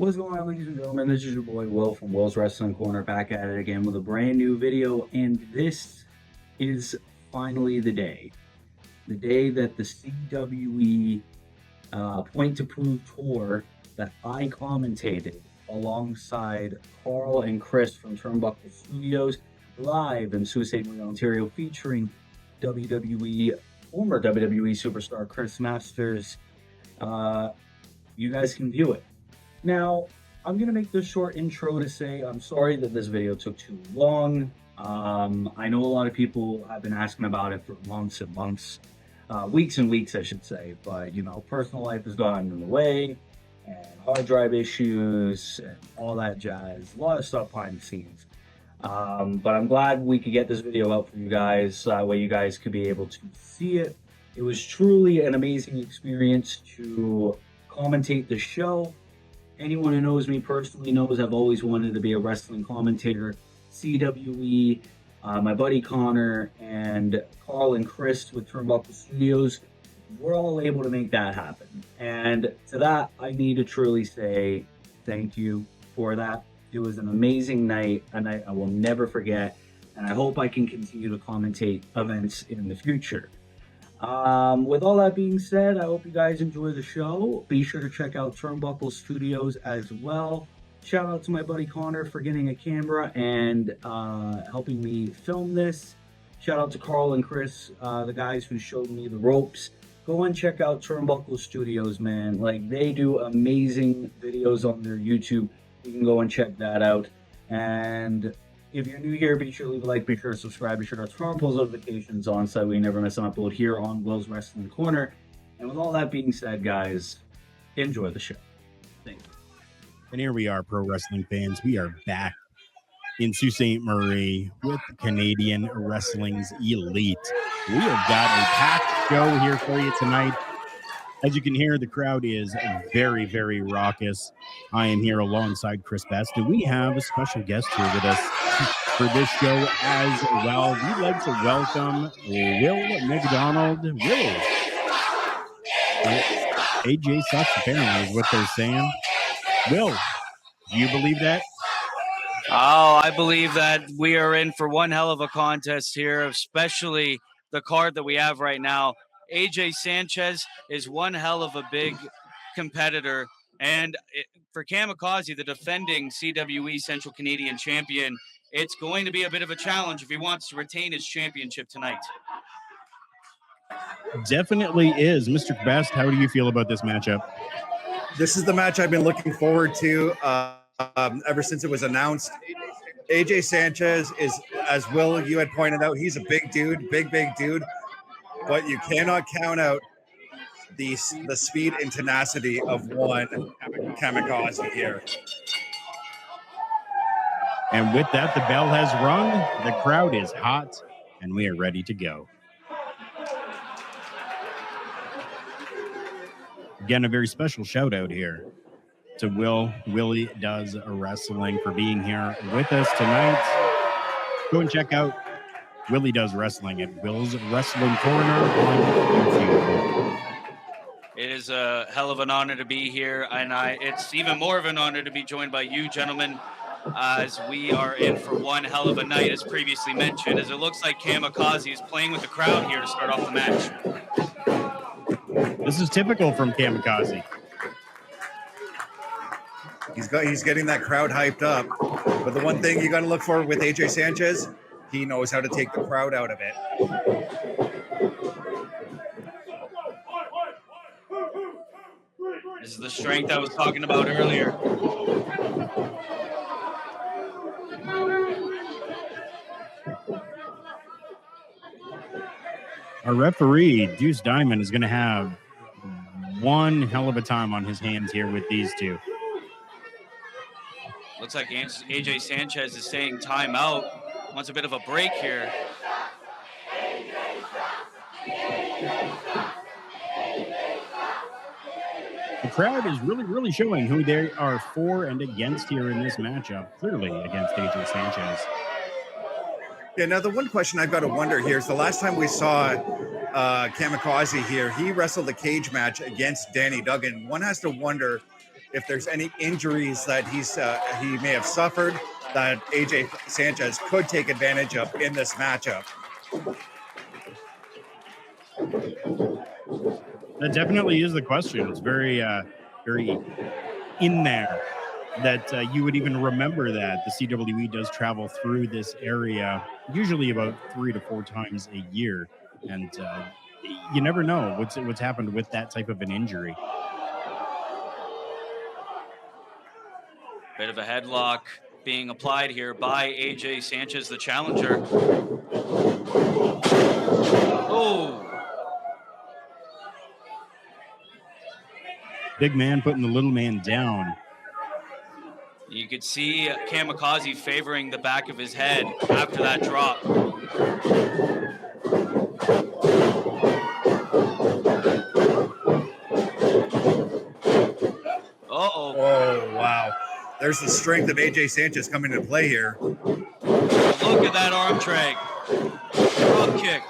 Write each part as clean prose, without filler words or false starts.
What's going on, ladies and gentlemen? This is your boy Will from Will's Wrestling Corner, back at it again with a brand new video, and this is finally the day that the CWE Point to Prove tour that I commentated alongside Carl and Chris from Turnbuckle Studios live in Sault Ste. Marie, Ontario, featuring former WWE superstar Chris Masters. You guys can view it. Now, I'm going to make this short intro to say I'm sorry that this video took too long. I know a lot of people have been asking about it for months and months, weeks and weeks, I should say. But, you know, personal life has gotten in the way, and hard drive issues, and all that jazz. A lot of stuff behind the scenes. But I'm glad we could get this video out for you guys. That way you guys could be able to see it. It was truly an amazing experience to commentate the show. Anyone who knows me personally knows I've always wanted to be a wrestling commentator. CWE, my buddy Connor, and Carl and Chris with Turnbuckle Studios, we're all able to make that happen. And to that, I need to truly say thank you for that. It was an amazing night, and I will never forget. And I hope I can continue to commentate events in the future. With all that being said, I hope you guys enjoy the show. Be sure to check out Turnbuckle Studios as well. Shout out to my buddy Connor for getting a camera and helping me film this. Shout out to Carl and Chris, the guys who showed me the ropes. Go and check out Turnbuckle Studios, man. Like, they do amazing videos on their YouTube. You can go and check that out. And if you're new here, be sure to leave a like, be sure to subscribe, be sure to turn on post notifications on so we never miss an upload here on Will's Wrestling Corner. And with all that being said, guys, enjoy the show. Thank you. And here we are, pro wrestling fans. We are back in Sault Ste. Marie with Canadian Wrestling's Elite. We have got a packed show here for you tonight. As you can hear, the crowd is very, very raucous. I am here alongside Chris Best, and we have a special guest here with us for this show as well. We'd like to welcome Will McDonald. Will. AJ sucks, apparently, is what they're saying. Will, do you believe that? Oh, I believe that we are in for one hell of a contest here, especially the card that we have right now. AJ Sanchez is one hell of a big competitor. And for Kamikaze, the defending CWE Central Canadian champion, it's going to be a bit of a challenge if he wants to retain his championship tonight. Definitely is. Mr. Best, how do you feel about this matchup? This is the match I've been looking forward to ever since it was announced. AJ Sanchez is, as Will, you had pointed out, he's a big dude, big dude. But you cannot count out the speed and tenacity of one Kamikaze here. And with that, the bell has rung. The crowd is hot, and we are ready to go. Again, a very special shout out here to Willie Does Wrestling for being here with us tonight. Go and check out Willie Does Wrestling at Will's Wrestling Corner on YouTube. It is a hell of an honor to be here, and it's even more of an honor to be joined by you, gentlemen, as we are in for one hell of a night, as previously mentioned, as it looks like Kamikaze is playing with the crowd here to start off the match. This is typical from Kamikaze. He's getting that crowd hyped up. But the one thing you got to look for with AJ Sanchez, he knows how to take the crowd out of it. This is the strength I was talking about earlier. Our referee, Deuce Diamond, is going to have one hell of a time on his hands here with these two. Looks like AJ Sanchez is saying timeout. Wants a bit of a break here. The crowd is really showing who they are for and against here in this matchup. Clearly against AJ Sanchez. Yeah, now the one question I've got to wonder here is the last time we saw Kamikaze here, he wrestled a cage match against Danny Duggan. One has to wonder if there's any injuries that he may have suffered that AJ Sanchez could take advantage of in this matchup. That definitely is the question. It's very, very in there that you would even remember that the CWE does travel through this area usually about 3 to 4 times a year, and you never know what's happened with that type of an injury. Bit of a headlock being applied here by AJ Sanchez, the challenger. Oh. Big man putting the little man down. You could see Kamikaze favoring the back of his head after that drop. Uh-oh. Oh, wow. There's the strength of AJ Sanchez coming into play here. Look at that arm drag. Drop kick.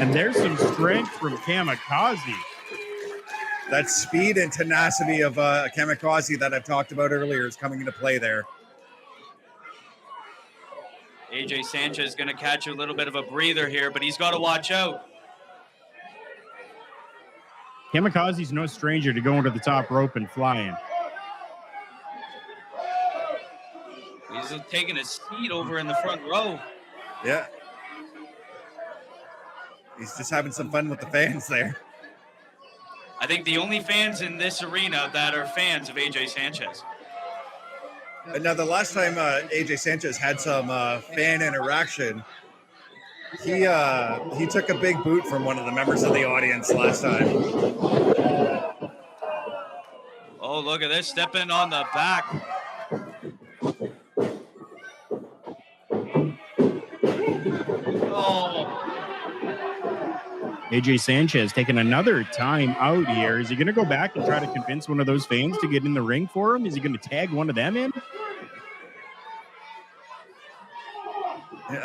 And there's some strength from Kamikaze. That speed and tenacity of Kamikaze that I've talked about earlier is coming into play there. AJ Sanchez going to catch a little bit of a breather here, but he's got to watch out. Kamikaze's no stranger to going to the top rope and flying. He's taking a seat over in the front row. Yeah. He's just having some fun with the fans there. I think the only fans in this arena that are fans of AJ Sanchez. Now, the last time AJ Sanchez had some fan interaction, he took a big boot from one of the members of the audience last time. Oh, look at this, stepping on the back. Oh. AJ Sanchez taking another time out here. Is he going to go back and try to convince one of those fans to get in the ring for him? Is he going to tag one of them in?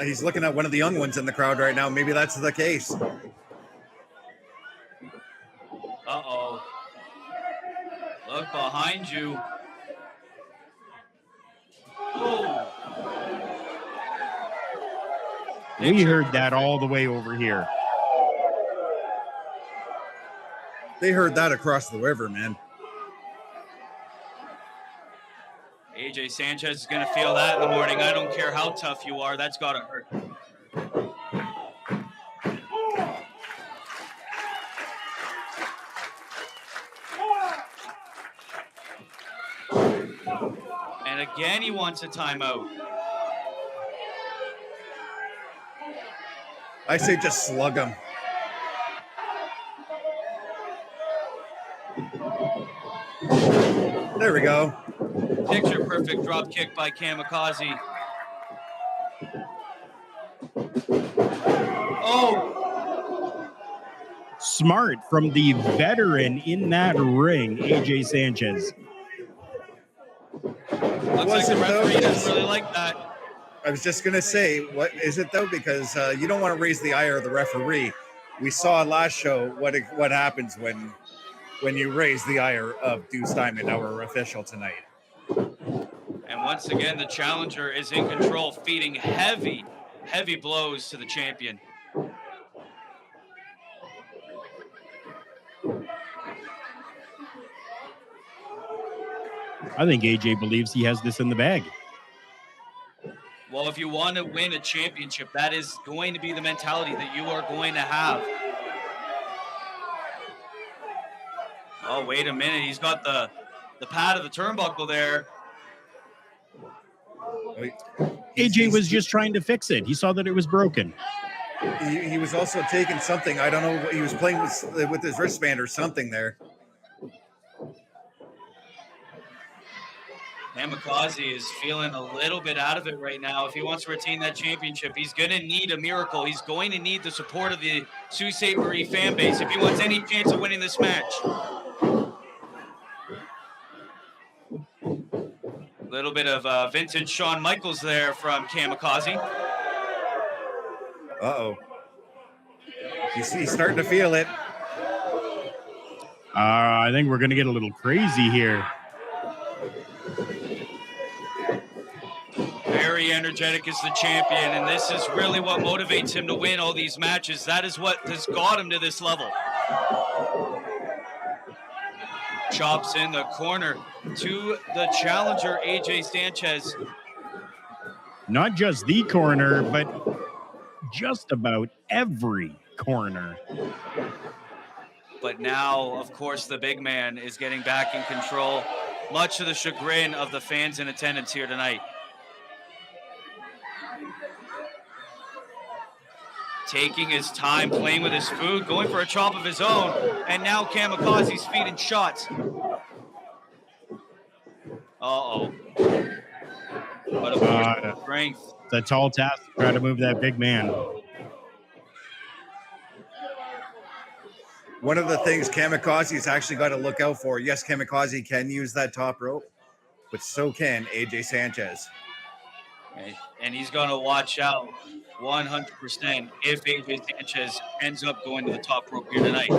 He's looking at one of the young ones in the crowd right now. Maybe that's the case. Uh-oh. Look behind you. Oh. We heard that all the way over here. They heard that across the river, man. AJ Sanchez is going to feel that in the morning. I don't care how tough you are. That's got to hurt. And again, he wants a timeout. I say just slug him. There we go. Picture perfect drop kick by Kamikaze. Oh! Smart from the veteran in that ring, AJ Sanchez. Looks like the referee doesn't really like that. I was just going to say, what is it though? Because you don't want to raise the ire of the referee. We saw last show what happens when you raise the ire of Deuce Diamond, our official tonight. And once again, the challenger is in control, feeding heavy blows to the champion. I think AJ believes he has this in the bag. Well, if you want to win a championship, that is going to be the mentality that you are going to have. Oh, wait a minute. He's got the pad of the turnbuckle there. AJ was just trying to fix it. He saw that it was broken. He was also taking something. I don't know. He was playing with his wristband or something there. Kamikaze is feeling a little bit out of it right now. If he wants to retain that championship, he's going to need a miracle. He's going to need the support of the Sault Ste. Marie fan base if he wants any chance of winning this match. A little bit of vintage Shawn Michaels there from Kamikaze. Uh-oh. He's starting to feel it. I think we're going to get a little crazy here. Very energetic as the champion, and this is really what motivates him to win all these matches. That is what has got him to this level. Chops in the corner to the challenger, AJ Sanchez. Not just the corner, but just about every corner. But now, of course, the big man is getting back in control, much to the chagrin of the fans in attendance here tonight. Taking his time, playing with his food, going for a chop of his own, and now Kamikaze's feeding shots. Uh-oh. But of course, strength. It's a tall task to try to move that big man. One of the things Kamikaze's actually got to look out for. Yes, Kamikaze can use that top rope, but so can AJ Sanchez. And he's going to watch out 100% if AJ Sanchez ends up going to the top rope here tonight.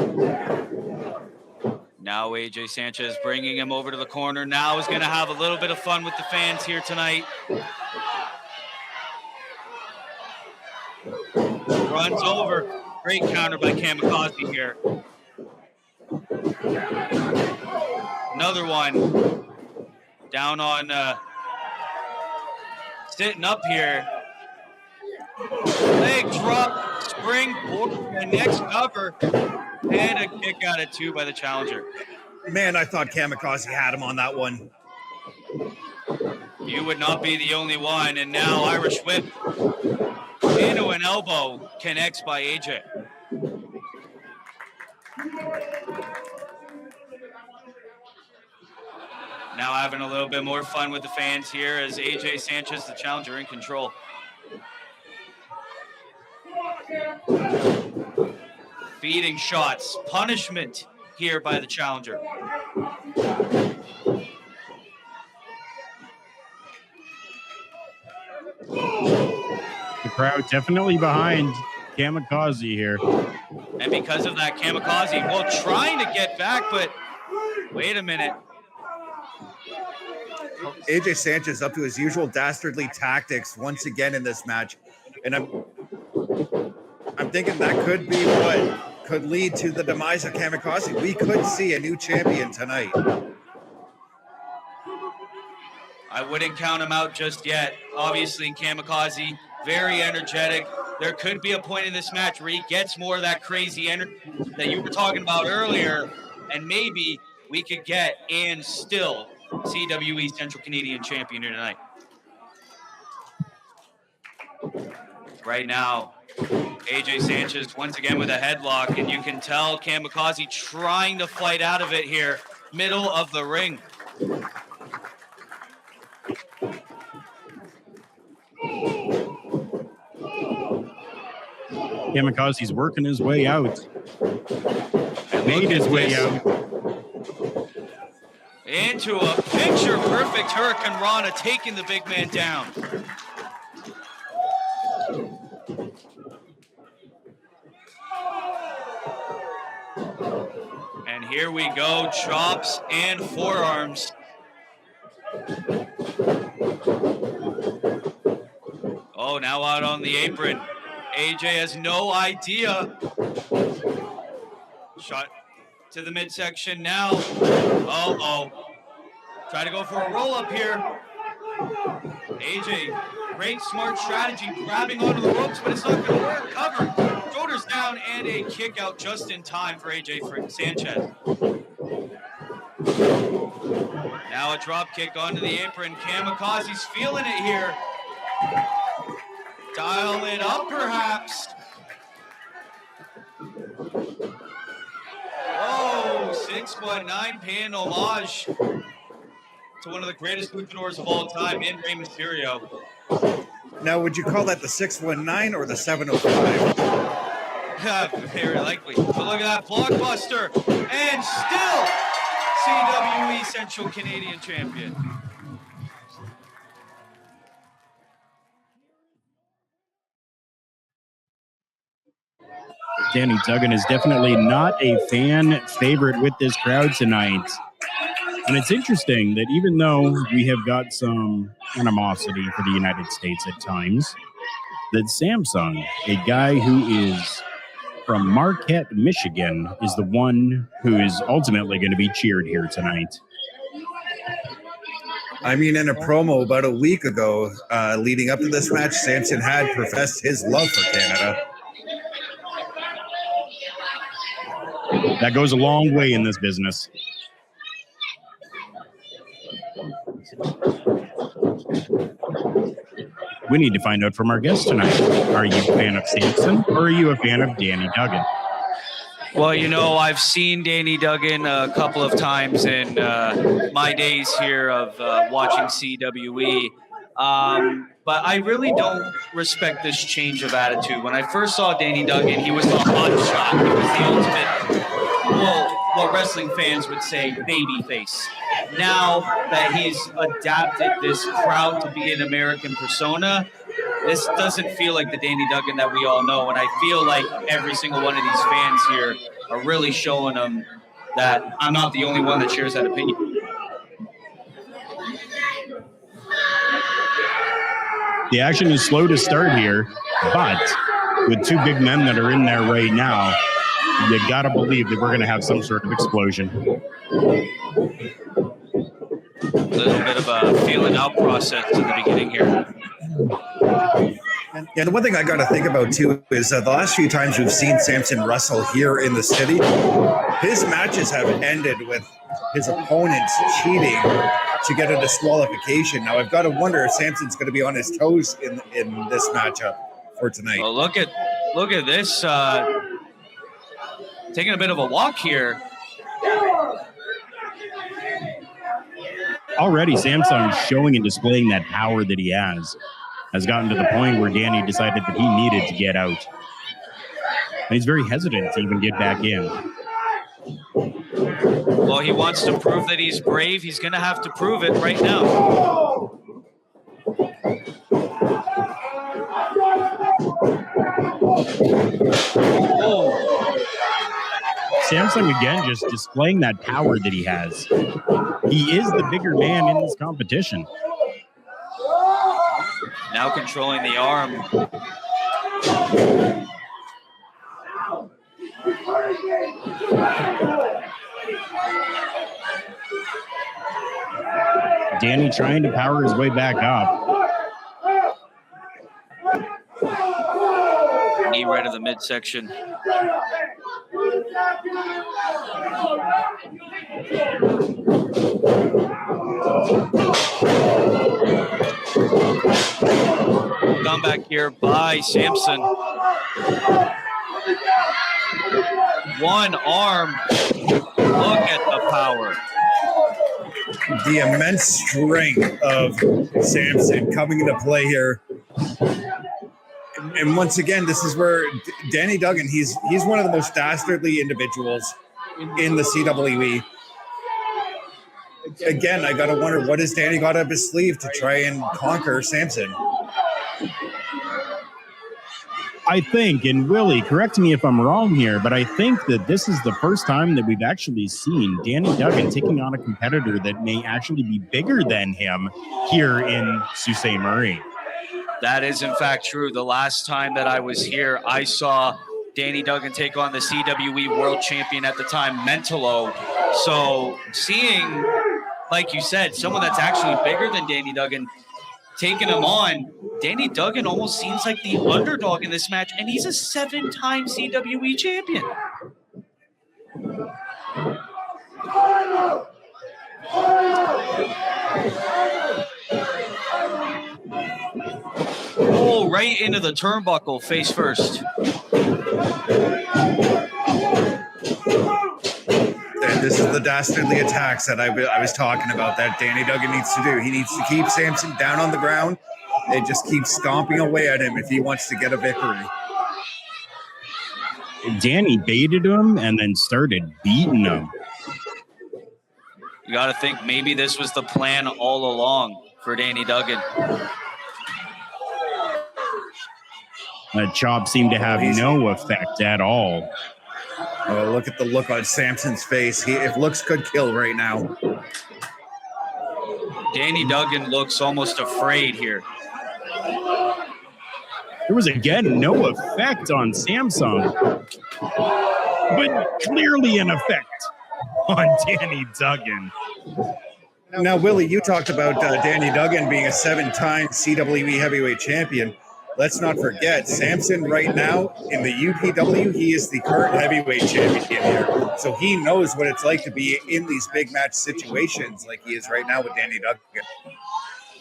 Now AJ Sanchez bringing him over to the corner. Now is going to have a little bit of fun with the fans here tonight. Runs over. Great counter by Kamikaze here. Another one. Down on sitting up here. Leg drop, springboard, the next cover, and a kick out of two by the challenger. Man, I thought Kamikaze had him on that one. You would not be the only one, and now Irish whip into an elbow connects by AJ. Now having a little bit more fun with the fans here as AJ Sanchez, the challenger, in control. Feeding shots, punishment here by the challenger. The crowd definitely behind Kamikaze here. And because of that, Kamikaze, well, trying to get back, but wait a minute. AJ Sanchez up to his usual dastardly tactics once again in this match. And I'm thinking that could be what could lead to the demise of Kamikaze. We could see a new champion tonight. I wouldn't count him out just yet. Obviously, Kamikaze, very energetic. There could be a point in this match where he gets more of that crazy energy that you were talking about earlier, and maybe we could get and still CWE Central Canadian Champion here tonight. Right now, AJ Sanchez once again with a headlock, and you can tell Kamikaze trying to fight out of it here, middle of the ring. Kamikaze's working his way out. Made his way out. Into a picture-perfect Hurricane Rana, taking the big man down. And here we go, chops and forearms. Oh, now out on the apron. AJ has no idea. Shot to the midsection now. Uh-oh. Try to go for a roll-up here. AJ, great smart strategy, grabbing onto the ropes, but it's not going to work. Cover, shoulders down, and a kick out just in time for AJ Sanchez. Now a drop kick onto the apron. Kamikaze's feeling it here. Dial it up, perhaps. Oh, 619 paying homage to one of the greatest luchadors of all time, in Rey Mysterio. Now, would you call that the 619 or the 705? Very likely. But look at that blockbuster, and still CWE Central Canadian Champion. Danny Duggan is definitely not a fan favorite with this crowd tonight. And it's interesting that even though we have got some animosity for the United States at times, that Samsung, a guy who is from Marquette, Michigan, is the one who is ultimately going to be cheered here tonight. I mean, in a promo about a week ago, leading up to this match, Samson had professed his love for Canada. That goes a long way in this business. We need to find out from our guest tonight. Are you a fan of Samson or are you a fan of Danny Duggan? Well, you know, I've seen Danny Duggan a couple of times in my days here of watching CWE. But I really don't respect this change of attitude. When I first saw Danny Duggan, he was the hot shot. He was the ultimate, well, what wrestling fans would say, baby face. Now that he's adapted this crowd to be an American persona, this doesn't feel like the Danny Duggan that we all know. And I feel like every single one of these fans here are really showing them that I'm not the only one that shares that opinion. The action is slow to start here, but with two big men that are in there right now, you got to believe that we're going to have some sort of explosion. A little bit of a feeling out process in the beginning here. And the one thing I got to think about too is the last few times we've seen Samson wrestle here in the city, his matches have ended with his opponents cheating to get a disqualification. Now I've got to wonder if Samson's going to be on his toes in this matchup for tonight. Well, look at this, taking a bit of a walk here. Already, Samsung showing and displaying that power that he has gotten to the point where Danny decided that he needed to get out. And he's very hesitant to even get back in. Well, he wants to prove that he's brave. He's going to have to prove it right now. Oh. Samsung again just displaying that power that he has. He is the bigger man in this competition. Now controlling the arm. Danny trying to power his way back up. Knee right of the midsection. Comeback here by Samson. One arm. Look at the power. The immense strength of Samson coming into play here. And once again, this is where Danny Duggan, he's one of the most dastardly individuals in the CWE. Again, I got to wonder, what has Danny got up his sleeve to try and conquer Samson? I think, and Willie, correct me if I'm wrong here, but I think that this is the first time that we've actually seen Danny Duggan taking on a competitor that may actually be bigger than him here in Sault Ste. Marie. That is, in fact, true. The last time that I was here, I saw Danny Duggan take on the CWE World Champion at the time, Mentolo. So seeing, like you said, someone that's actually bigger than Danny Duggan taking him on, Danny Duggan almost seems like the underdog in this match, and he's a 7-time CWE champion. Oh, right into the turnbuckle, face first. And this is the dastardly attacks that I was talking about that Danny Duggan needs to do. He needs to keep Samson down on the ground and just keep stomping away at him if he wants to get a victory. Danny baited him and then started beating him. You got to think maybe this was the plan all along for Danny Duggan. That chop seemed to have no effect at all. Oh, look at the look on Samson's face. If looks could kill right now. Danny Duggan looks almost afraid here. There was, again, no effect on Samson, but clearly an effect on Danny Duggan. Now, Willie, you talked about Danny Duggan being a 7-time CWE heavyweight champion. Let's not forget, Samson right now in the UPW, he is the current heavyweight champion here. So he knows what it's like to be in these big match situations like he is right now with Danny Duggan.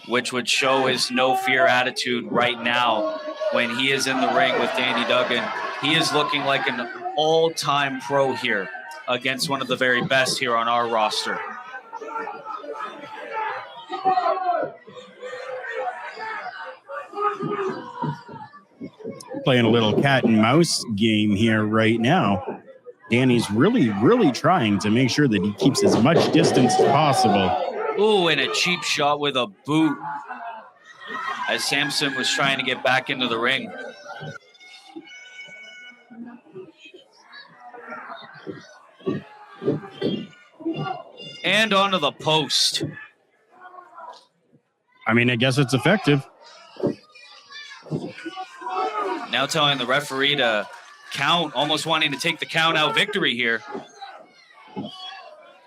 Which would show his no fear attitude right now when he is in the ring with Danny Duggan. He is looking like an all-time pro here against one of the very best here on our roster. Playing a little cat and mouse game here right now. Danny's really trying to make sure that he keeps as much distance as possible. Ooh, and a cheap shot with a boot as Samson was trying to get back into the ring. And onto the post. I mean, I guess it's effective. Now telling the referee to count, almost wanting to take the count out victory here.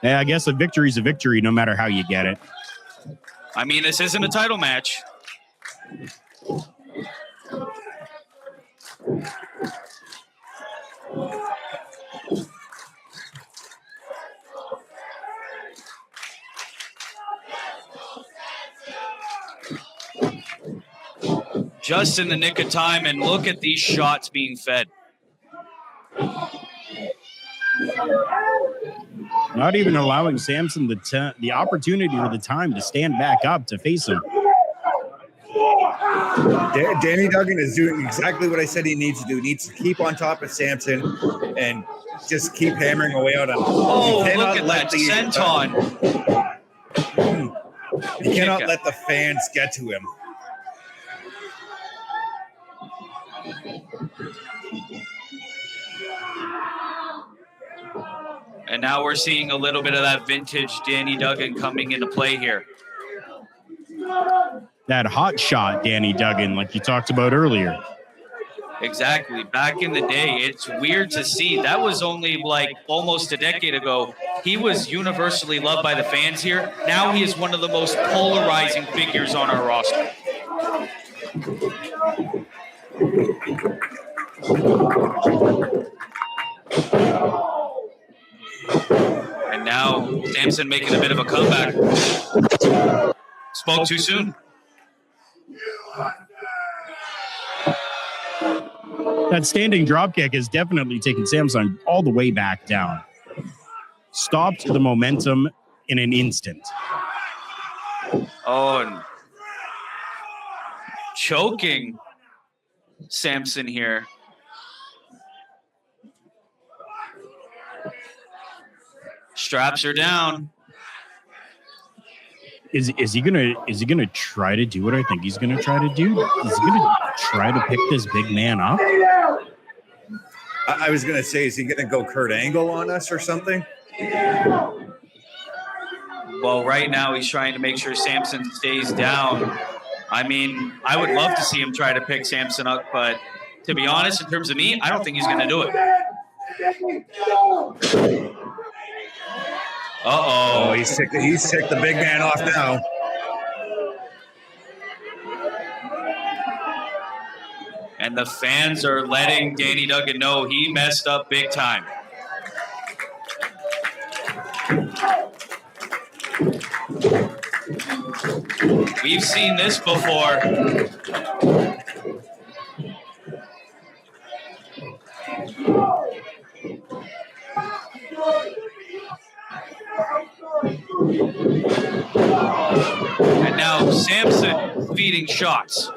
Yeah, I guess a victory's a victory no matter how you get it. I mean, this isn't a title match. Just in the nick of time, and look at these shots being fed. Not even allowing Samson the opportunity or the time to stand back up to face him. Danny Duggan is doing exactly what I said he needs to do. He needs to keep on top of Samson and just keep hammering away out on him. Oh, look at that senton. You cannot let the fans get to him. And now we're seeing a little bit of that vintage Danny Duggan coming into play here. That hot shot Danny Duggan, like you talked about earlier. Exactly. Back in the day, it's weird to see. That was only like almost a decade ago. He was universally loved by the fans here. Now he is one of the most polarizing figures on our roster. And now Samson making a bit of a comeback. Spoke too soon. That standing dropkick has definitely taken Samson all the way back down. Stopped the momentum in an instant. Oh, and choking Samson here. Straps are down. Is he gonna try to do what I think he's gonna try to do? Is he gonna try to pick this big man up? I was gonna say, is he gonna go Kurt Angle on us or something? Well, right now he's trying to make sure Samson stays down. I mean, I would love to see him try to pick Samson up, but to be honest, in terms of me, I don't think he's gonna do it. Uh-oh. Oh, he's ticked the big man off now. And the fans are letting Danny Duggan know he messed up big time. We've seen this before. And now Samson feeding shots.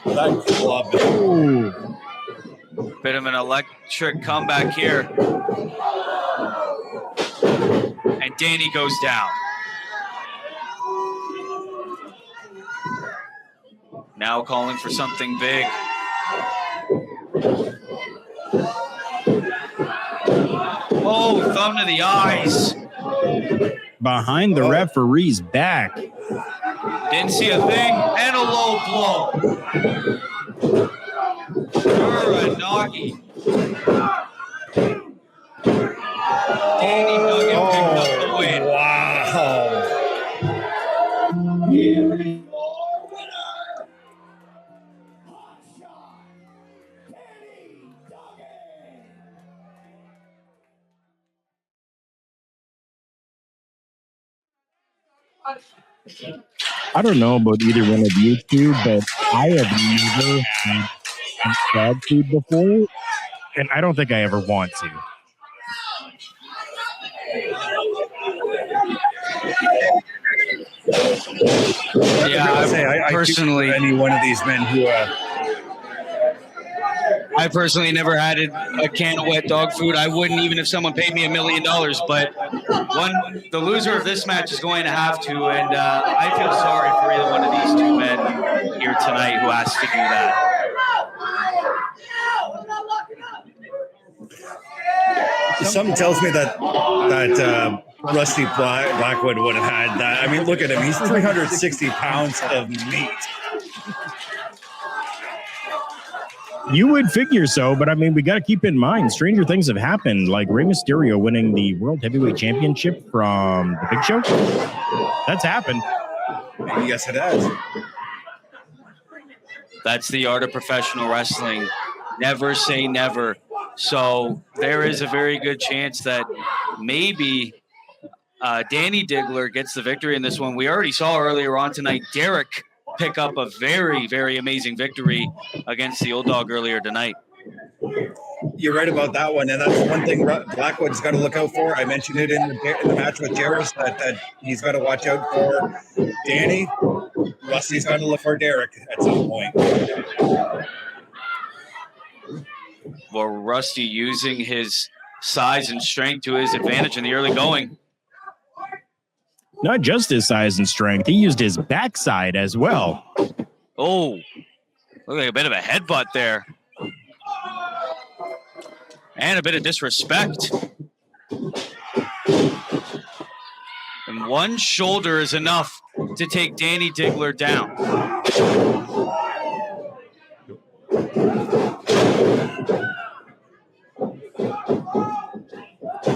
That club. Bit of an electric comeback here. And Danny goes down. Now calling for something big. Oh, thumb to the eyes. Behind the referee's back. Didn't see a thing. And a low blow. Uranagi. Danny Duggan picked up the win. Wow. I don't know about either one of you two, but I have never had dog food before, and I don't think I ever want to. Yeah, I personally, any one of these men who I personally never had a can of wet dog food. I wouldn't even if someone paid me $1 million. But the loser of this match is going to have to, and I feel sorry for either one of these two men here tonight who has to do that. Something tells me that Rusty Blackwood would have had that. I mean, look at him. He's 360 pounds of meat. You would figure so, but I mean, we got to keep in mind, stranger things have happened, like Rey Mysterio winning the World Heavyweight Championship from The Big Show. That's happened. Yes, it has. That's the art of professional wrestling. Never say never. So there is a very good chance that maybe Danny Diggler gets the victory in this one. We already saw earlier on tonight Derek pick up a very, very amazing victory against the old dog earlier tonight. You're right about that one, and that's one thing Blackwood's got to look out for. I mentioned it in the match with Jarvis that he's got to watch out for Danny. Rusty's got to look for Derek at some point. Well, Rusty using his size and strength to his advantage in the early going. Not just his size and strength, he used his backside as well. Oh, look like a bit of a headbutt there. And a bit of disrespect. And one shoulder is enough to take Danny Diggler down.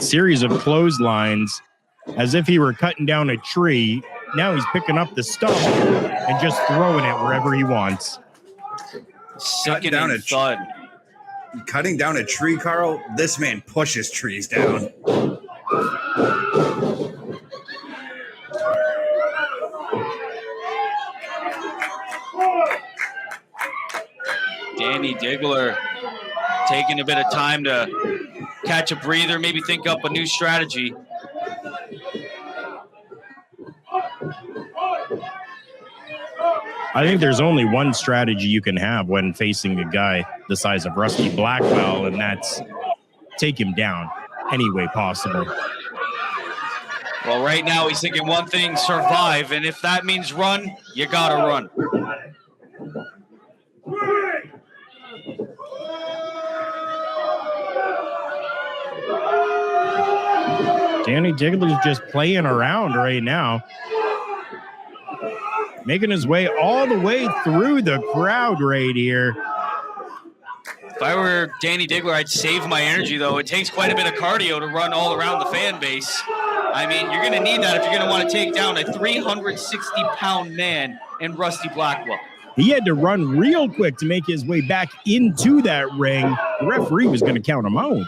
Series of clotheslines as if he were cutting down a tree. Now he's picking up the stump and just throwing it wherever he wants. Cutting down a thud. Cutting down a tree, Carl. This man pushes trees down. Danny Diggler taking a bit of time to catch a breather, maybe think up a new strategy. I think there's only one strategy you can have when facing a guy the size of Rusty Blackwell, and that's take him down any way possible. Well, right now he's thinking one thing, survive, and if that means run, you gotta run. Danny Diggler's just playing around right now, making his way all the way through the crowd right here. If I were Danny Diggler, I'd save my energy, though. It takes quite a bit of cardio to run all around the fan base. I mean, you're going to need that if you're going to want to take down a 360-pound man in Rusty Blackwell. He had to run real quick to make his way back into that ring. The referee was going to count him out.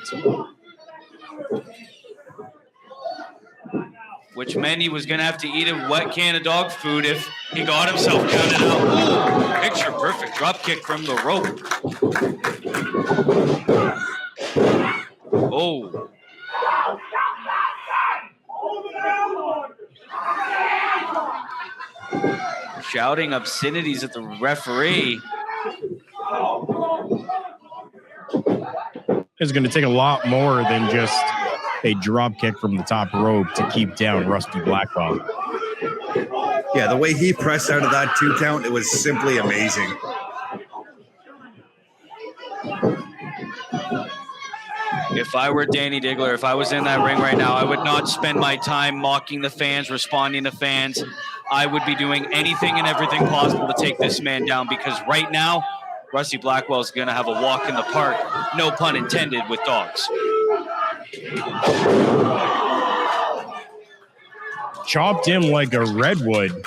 Which meant he was going to have to eat a wet can of dog food if he got himself counted out. Ooh, picture perfect drop kick from the rope. Oh. Shouting obscenities at the referee. It's going to take a lot more than just a drop kick from the top rope to keep down Rusty Blackwell. Yeah, the way he pressed out of that 2 count, it was simply amazing. If I were Danny Diggler, if I was in that ring right now, I would not spend my time mocking the fans, responding to fans. I would be doing anything and everything possible to take this man down, because right now, Rusty Blackwell is going to have a walk in the park, no pun intended, with dogs. Chopped him like a redwood.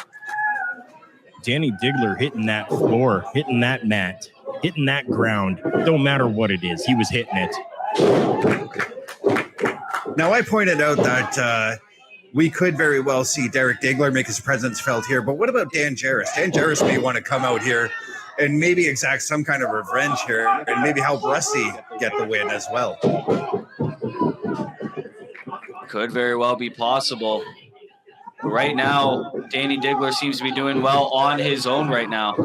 Danny Diggler hitting that floor, hitting that mat, hitting that ground. Don't matter what it is, he was hitting it. Now, I pointed out that we could very well see Derek Diggler make his presence felt here, but what about Dan Jarrus? Dan Jarrus may want to come out here and maybe exact some kind of revenge here and maybe help Rusty get the win as well. Could very well be possible. But right now, Danny Diggler seems to be doing well on his own right now.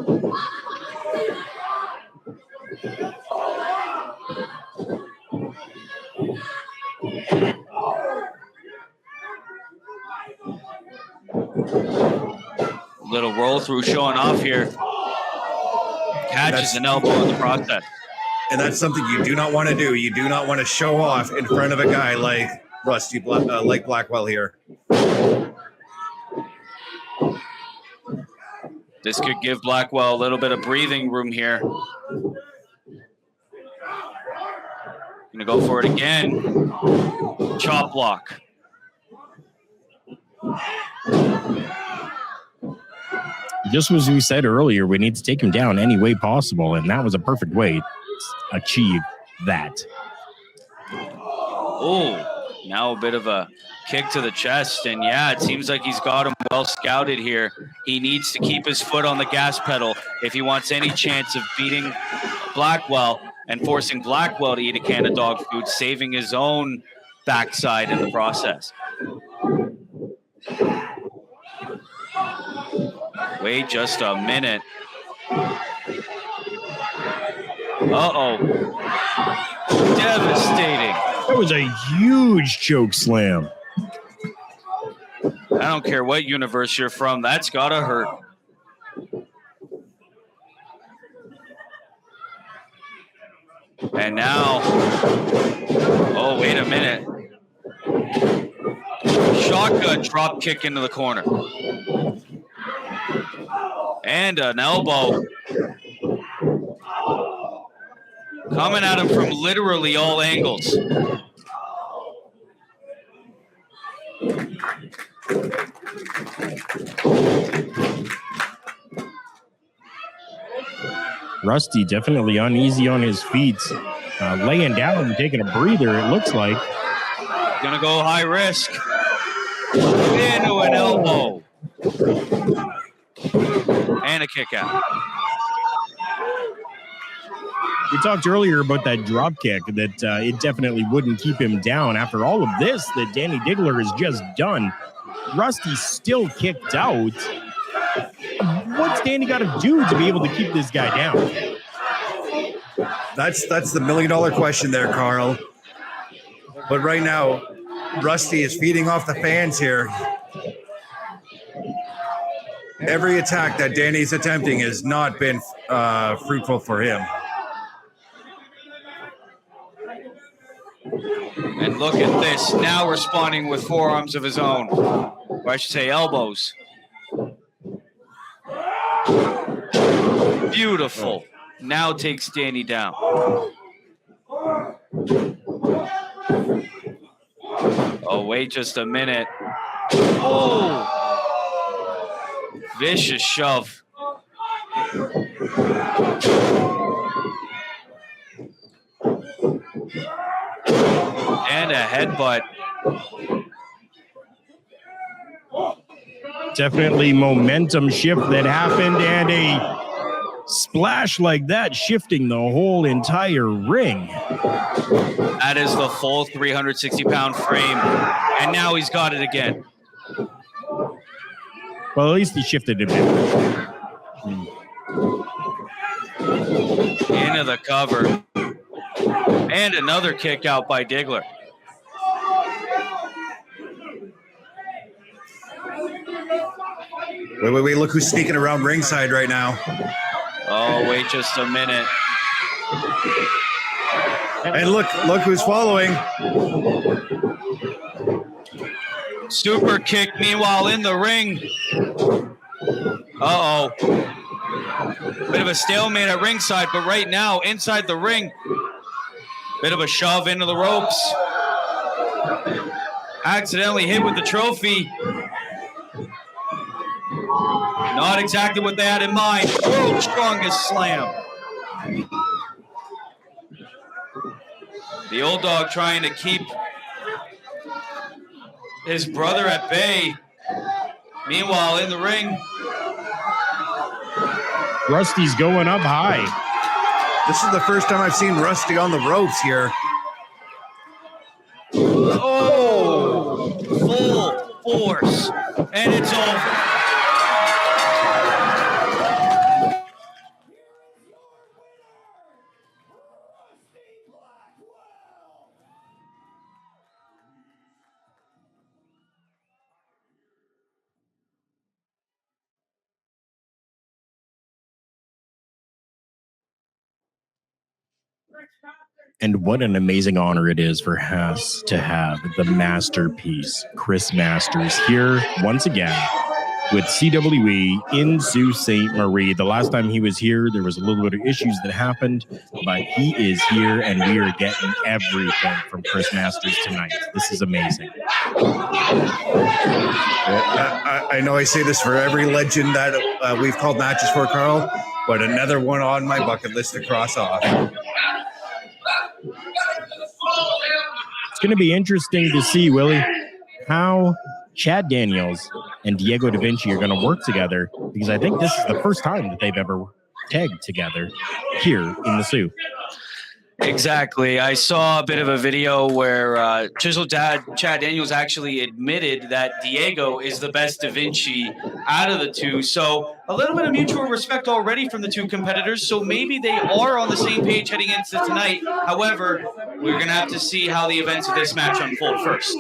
Little roll through showing off here. Catches an elbow in the process. And that's something you do not want to do. You do not want to show off in front of a guy like like Blackwell here. This could give Blackwell a little bit of breathing room here. Gonna go for it again. Chop block. Just as we said earlier, we need to take him down any way possible, and that was a perfect way to achieve that. Oh, now a bit of a kick to the chest, and yeah, it seems like he's got him well scouted here. He needs to keep his foot on the gas pedal if he wants any chance of beating Blackwell and forcing Blackwell to eat a can of dog food, saving his own backside in the process. Wait just a minute. Uh-oh. Devastating. That was a huge choke slam. I don't care what universe you're from. That's gotta hurt. And now, oh, wait a minute. Shotgun drop kick into the corner. And an elbow. Coming at him from literally all angles. Rusty definitely uneasy on his feet. Laying down and taking a breather, it looks like. Gonna go high risk. Into an elbow. And a kick out. We talked earlier about that drop kick, that it definitely wouldn't keep him down. After all of this that Danny Diggler has just done, Rusty still kicked out. What's Danny got to do to be able to keep this guy down? That's the $1 million question there, Carl. But right now, Rusty is feeding off the fans here. Every attack that Danny's attempting has not been fruitful for him. And look at this, now responding with forearms of his own. Or I should say elbows. Beautiful. Now takes Danny down. Oh, wait just a minute. Oh! Vicious shove. And a headbutt. Definitely momentum shift that happened, and a splash like that shifting the whole entire ring. That is the full 360-pound frame. And now he's got it again. Well, at least he shifted a bit. Into the cover. And another kick out by Diggler. Wait. Look who's sneaking around ringside right now. Oh, wait just a minute. And look who's following. Super kick, meanwhile, in the ring. Uh-oh. Bit of a stalemate at ringside, but right now, inside the ring, bit of a shove into the ropes. Accidentally hit with the trophy. Not exactly what they had in mind. World's strongest slam. The old dog trying to keep his brother at bay. Meanwhile, in the ring, Rusty's going up high. This is the first time I've seen Rusty on the ropes here. oh, full force, and it's over. And what an amazing honor it is for us to have the masterpiece, Chris Masters, here once again with CWE in Sault Ste. Marie. The last time he was here, there was a little bit of issues that happened, but he is here, and we are getting everything from Chris Masters tonight. This is amazing. I know I say this for every legend that we've called matches for, Carl, but another one on my bucket list to cross off. It's going to be interesting to see, Willie, how Chad Daniels and Diego Da Vinci are going to work together, because I think this is the first time that they've ever tagged together here in the Sioux. Exactly. I saw a bit of a video where Chiseled Dad Chad Daniels actually admitted that Diego is the best Da Vinci out of the two. So a little bit of mutual respect already from the two competitors. So maybe they are on the same page heading into tonight. However, we're going to have to see how the events of this match unfold first.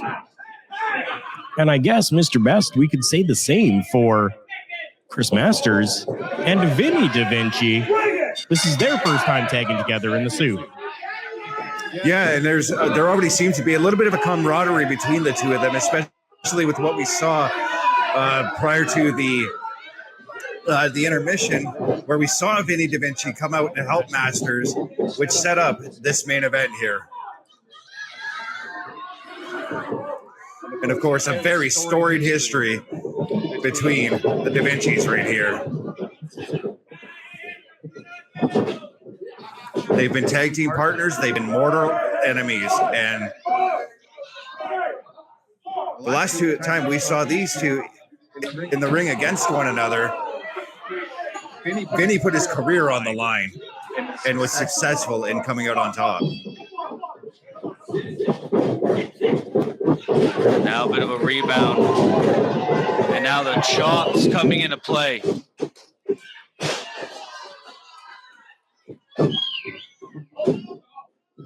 And I guess, Mr. Best, we could say the same for Chris Masters and Vinny Da Vinci. This is their first time tagging together in the Sioux. Yeah, and there already seems to be a little bit of a camaraderie between the two of them, especially with what we saw prior to the intermission, where we saw Vinny Da Vinci come out and help Masters, which set up this main event here. And of course, a very storied history between the Da Vincis right here. They've been tag team partners. They've been mortal enemies. And the last time we saw these two in the ring against one another, Vinny put his career on the line and was successful in coming out on top. Now a bit of a rebound. And now the chops coming into play.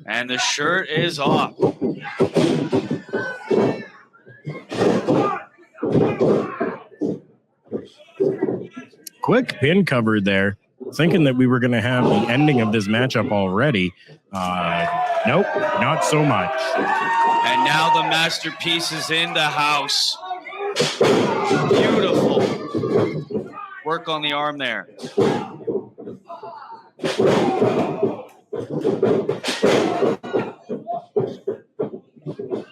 And the shirt is off. Quick pin cover there. Thinking that we were going to have the ending of this matchup already. Nope, not so much. And now the masterpiece is in the house. Beautiful. Work on the arm there.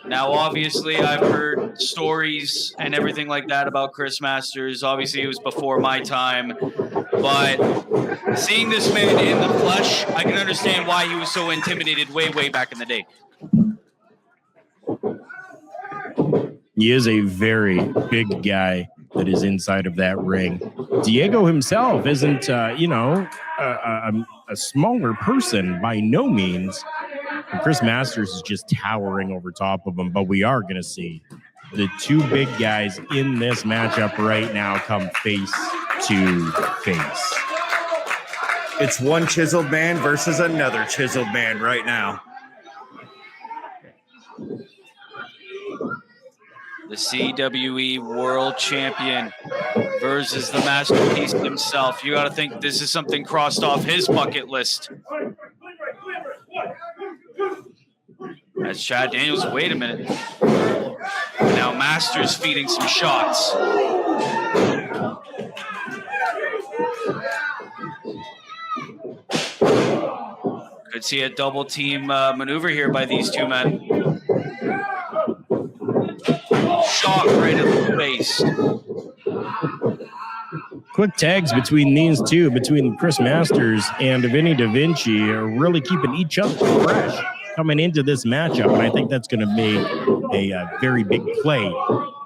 Now, obviously, I've heard stories and everything like that about Chris Masters. Obviously, it was before my time. But seeing this man in the flesh, I can understand why he was so intimidated way, way back in the day. He is a very big guy that is inside of that ring. Diego himself isn't, a smaller person by no means. And Chris Masters is just towering over top of him. But we are going to see the two big guys in this matchup right now come face to face. It's one chiseled man versus another chiseled man right now. The CWE World Champion versus the masterpiece himself. You got to think this is something crossed off his bucket list. As Chad Daniels, wait a minute. Now Masters feeding some shots. Could see a double team maneuver here by these two men. Shot right in the face. Quick tags between these two, between Chris Masters and Vinny Da Vinci, are really keeping each other fresh coming into this matchup, and I think that's going to make a very big play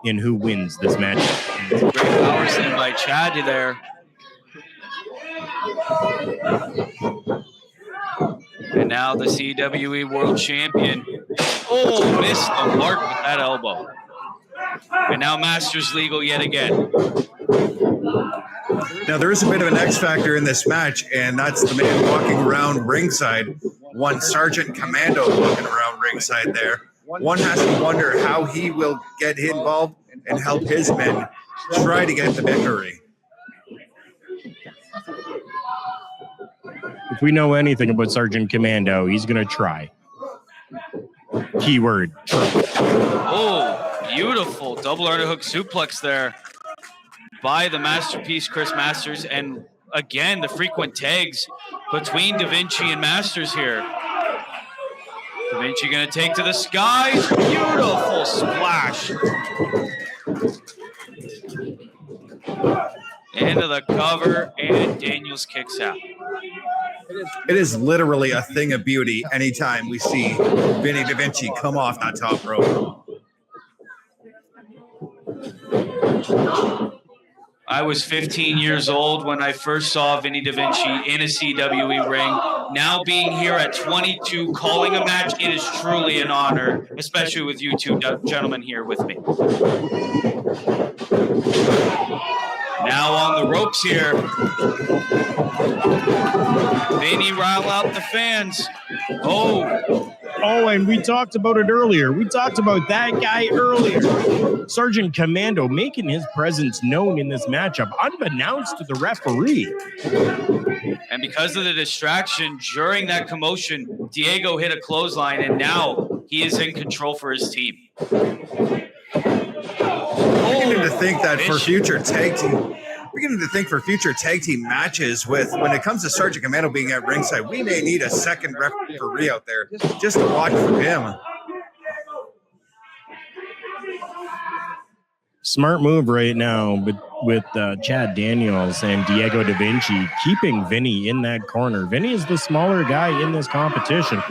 in who wins this matchup. Great power slam by Chad there. And now the CWE World Champion. Oh, missed the mark with that elbow. And now Masters legal yet again. Now, there is a bit of an X factor in this match, and that's the man walking around ringside. One Sergeant Commando walking around ringside there. One has to wonder how he will get involved and help his men try to get the victory. If we know anything about Sergeant Commando, he's going to try. Keyword. Oh, beautiful double underhook suplex there by the masterpiece Chris Masters, and again the frequent tags between Da Vinci and Masters here. Da Vinci gonna take to the skies, beautiful splash into the cover, and Daniels kicks out. It is literally a thing of beauty anytime we see Vinny Da Vinci come off that top rope. I was 15 years old when I first saw Vinny Da Vinci in a CWE ring. Now being here at 22, calling a match, it is truly an honor, especially with you two gentlemen here with me. Now on the ropes here. Vinny rile out the fans. Oh, and we talked about it earlier. We talked about that guy earlier. Sergeant Commando making his presence known in this matchup, unbeknownst to the referee. And because of the distraction during that commotion, Diego hit a clothesline, and now he is in control for his team. Beginning to think that for future tag team matches, with when it comes to Sergeant Commando being at ringside, we may need a second referee out there just to watch for him. Smart move right now, but with Chad Daniels and Diego Da Vinci keeping Vinny in that corner. Vinny is the smaller guy in this competition.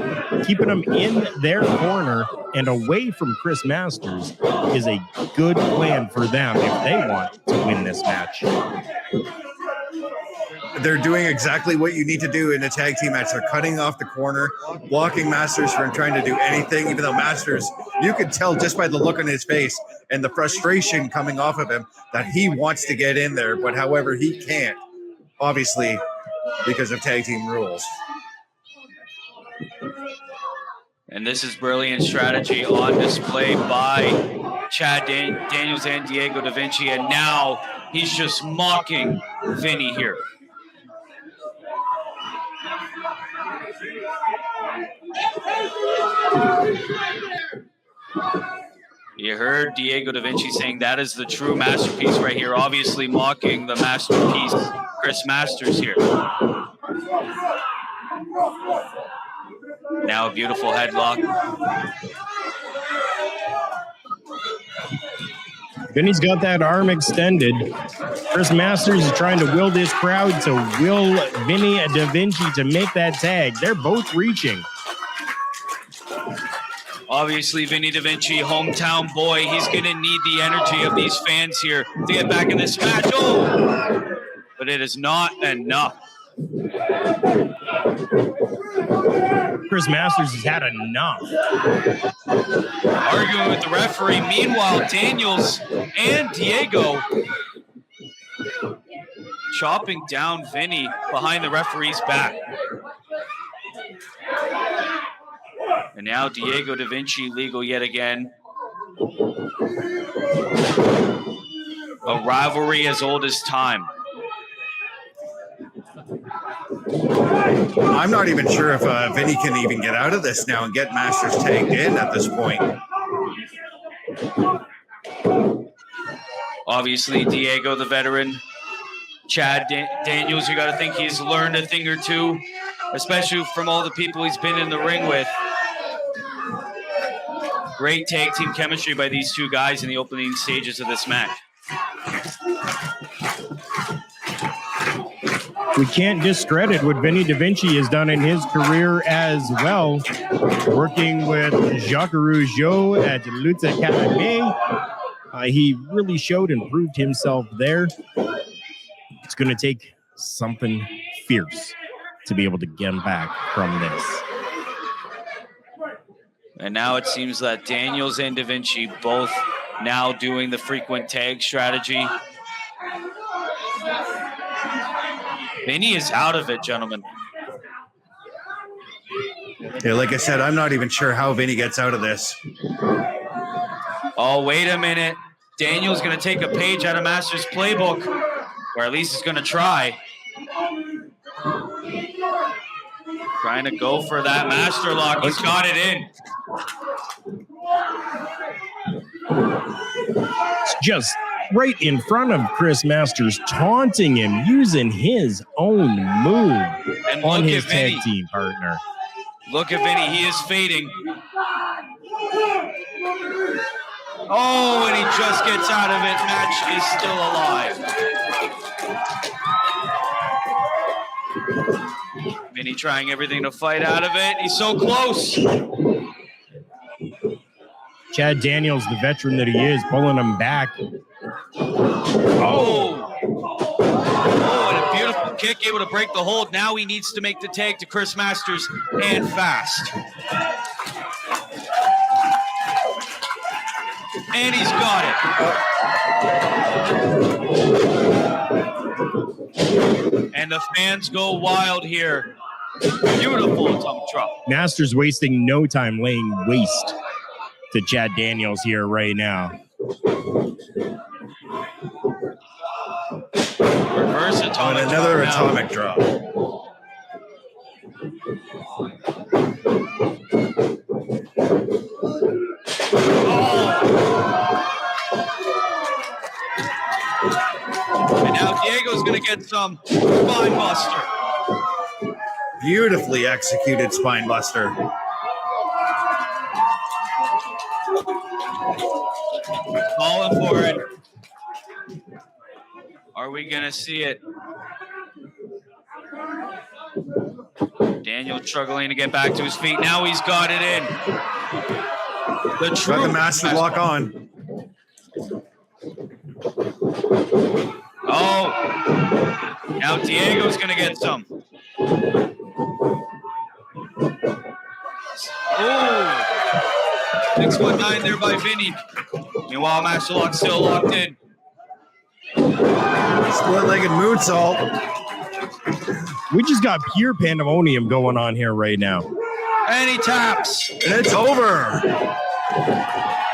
Keeping him in their corner and away from Chris Masters is a good plan for them if they want to win this match. They're doing exactly what you need to do in a tag team match. They're cutting off the corner, blocking Masters from trying to do anything, even though Masters, you could tell just by the look on his face and the frustration coming off of him that he wants to get in there, but however, he can't, obviously, because of tag team rules. And this is brilliant strategy on display by Chad Daniels and Diego Da Vinci, and now he's just mocking Vinny here. You heard Diego Da Vinci saying that is the true masterpiece right here, obviously mocking the masterpiece Chris Masters here. Now a beautiful headlock. Vinny's got that arm extended. Chris Masters is trying to will this crowd to will Vinny Da Vinci to make that tag. They're both reaching. Obviously, Vinny Da Vinci, hometown boy, he's going to need the energy of these fans here to get back in this match. Oh! But it is not enough. Chris Masters has had enough. Arguing with the referee. Meanwhile, Daniels and Diego chopping down Vinny behind the referee's back. And now Diego Da Vinci legal yet again. A rivalry as old as time. I'm not even sure if Vinny can even get out of this now and get Masters tagged in at this point. Obviously, Diego, the veteran. Chad Daniels, you got to think he's learned a thing or two, especially from all the people he's been in the ring with. Great tag team chemistry by these two guys in the opening stages of this match. We can't discredit what Vinny Da Vinci has done in his career as well, working with Jacques Rougeau at Lutte Academy. He really showed and proved himself there. It's going to take something fierce to be able to get him back from this. And now it seems that Daniels and Da Vinci both now doing the frequent tag strategy. Vinny is out of it, gentlemen. Yeah, like I said, I'm not even sure how Vinny gets out of this. Oh, wait a minute. Daniel's going to take a page out of Masters' playbook, or at least he's going to try. Trying to go for that master lock. He's got it in. It's just right in front of Chris Masters, taunting him, using his own move And on look his at tag Vinny. team partner. Look at Vinny. He is fading. Oh, and he just gets out of it. Match is still alive. Vinny trying everything to fight out of it. He's so close. Chad Daniels, the veteran that he is, pulling him back. Oh, and a beautiful kick, able to break the hold. Now he needs to make the tag to Chris Masters, and fast. And he's got it. And the fans go wild here. Beautiful tongue drop. Masters wasting no time laying waste to Chad Daniels here right now. Reverse atomic And another drop now. atomic drop. And now Diego's going to get some spine buster. Beautifully executed spine buster. Calling for it. Are we going to see it? Daniel struggling to get back to his feet. Now he's got it in. The true Got the master lock on. Oh, now Diego's going to get some. Oh, 619 there by Vinny. Meanwhile, Master Lock still locked in. Split-legged moonsault. We just got pure pandemonium going on here right now. And he taps. And it's over.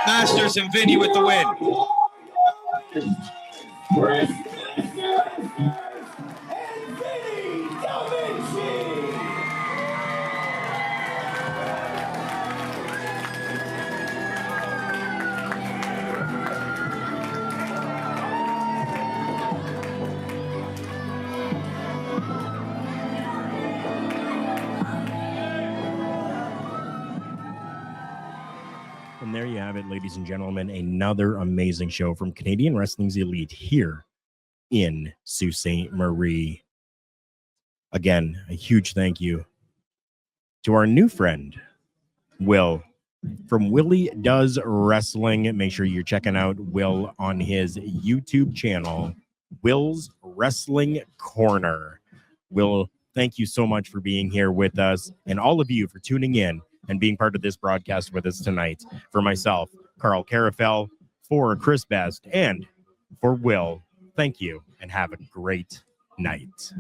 Masters and Vinny with the win. And there you have it, ladies and gentlemen. Another amazing show from Canadian Wrestling's Elite here in Sault Ste. Marie. Again, a huge thank you to our new friend, Will, from Willie Does Wrestling. Make sure you're checking out Will on his YouTube channel, Will's Wrestling Corner. Will, thank you so much for being here with us, and all of you for tuning in and being part of this broadcast with us tonight. For myself, Carl Carafel, for Chris Best, and for Will, thank you, and have a great night.